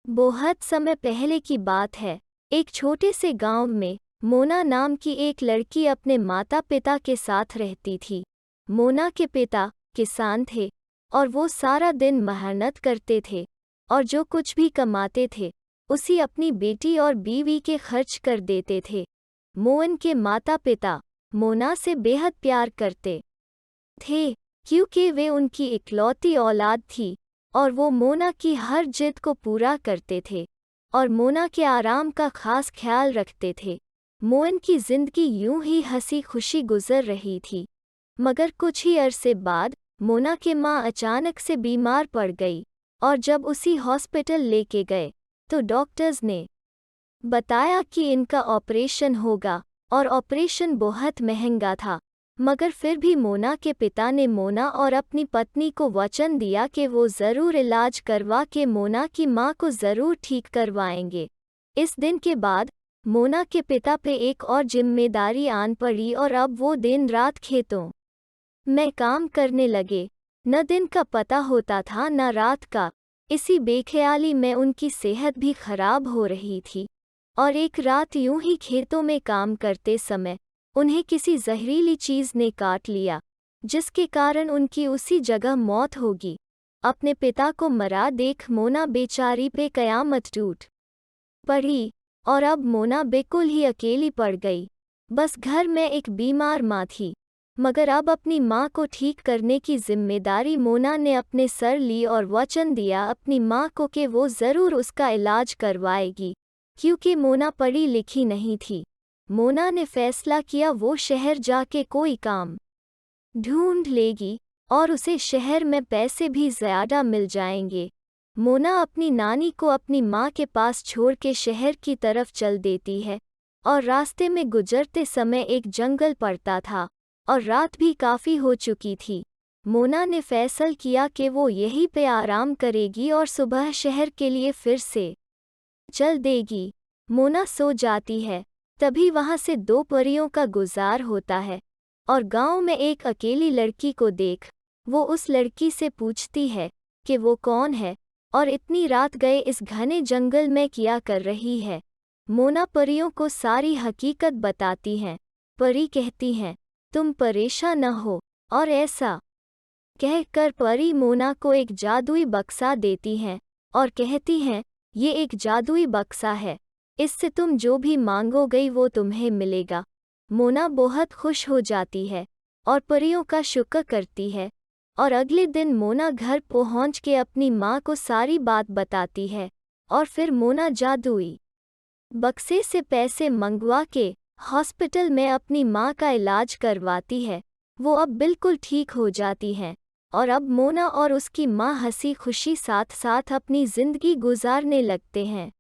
बहुत समय पहले की बात है। एक छोटे से गांव में मोना नाम की एक लड़की अपने माता पिता के साथ रहती थी। मोना के पिता किसान थे और वो सारा दिन मेहनत करते थे और जो कुछ भी कमाते थे उसी अपनी बेटी और बीवी के खर्च कर देते थे। मोहन के माता पिता मोना से बेहद प्यार करते थे क्योंकि वे उनकी इकलौती औलाद थी और वो मोना की हर जिद को पूरा करते थे और मोना के आराम का खास ख्याल रखते थे। मोहन की जिंदगी यूं ही हंसी खुशी गुजर रही थी, मगर कुछ ही अरसे बाद मोना के माँ अचानक से बीमार पड़ गई और जब उसी हॉस्पिटल लेके गए तो डॉक्टर्स ने बताया कि इनका ऑपरेशन होगा और ऑपरेशन बहुत महंगा था। मगर फिर भी मोना के पिता ने मोना और अपनी पत्नी को वचन दिया कि वो ज़रूर इलाज करवा के मोना की माँ को ज़रूर ठीक करवाएंगे। इस दिन के बाद मोना के पिता पे एक और जिम्मेदारी आन पड़ी और अब वो दिन रात खेतों में काम करने लगे। न दिन का पता होता था न रात का। इसी बेख्याली में उनकी सेहत भी खराब हो रही थी और एक रात यूं ही खेतों में काम करते समय उन्हें किसी जहरीली चीज ने काट लिया, जिसके कारण उनकी उसी जगह मौत होगी। अपने पिता को मरा देख मोना बेचारी पे कयामत टूट पड़ी और अब मोना बिल्कुल ही अकेली पड़ गई। बस घर में एक बीमार माँ थी, मगर अब अपनी माँ को ठीक करने की जिम्मेदारी मोना ने अपने सर ली और वचन दिया अपनी माँ को कि वो ज़रूर उसका इलाज करवाएगी। क्योंकि मोना पढ़ी लिखी नहीं थी, मोना ने फैसला किया वो शहर जाके कोई काम ढूंढ लेगी और उसे शहर में पैसे भी ज़्यादा मिल जाएंगे। मोना अपनी नानी को अपनी माँ के पास छोड़ के शहर की तरफ चल देती है और रास्ते में गुजरते समय एक जंगल पड़ता था और रात भी काफ़ी हो चुकी थी। मोना ने फैसल किया कि वो यहीं पे आराम करेगी और सुबह शहर के लिए फिर से चल देगी। मोना सो जाती है, तभी वहां से दो परियों का गुजार होता है और गांव में एक अकेली लड़की को देख वो उस लड़की से पूछती है कि वो कौन है और इतनी रात गए इस घने जंगल में क्या कर रही है। मोना परियों को सारी हकीकत बताती हैं। परी कहती हैं, तुम परेशान न हो, और ऐसा कहकर परी मोना को एक जादुई बक्सा देती हैं और कहती हैं, ये एक जादुई बक्सा है, इससे तुम जो भी मांगोगे वो तुम्हें मिलेगा। मोना बहुत खुश हो जाती है और परियों का शुक्र करती है और अगले दिन मोना घर पहुंच के अपनी माँ को सारी बात बताती है और फिर मोना जादुई बक्से से पैसे मंगवा के हॉस्पिटल में अपनी माँ का इलाज करवाती है। वो अब बिल्कुल ठीक हो जाती हैं और अब मोना और उसकी माँ हंसी खुशी साथ साथ अपनी जिंदगी गुजारने लगते हैं।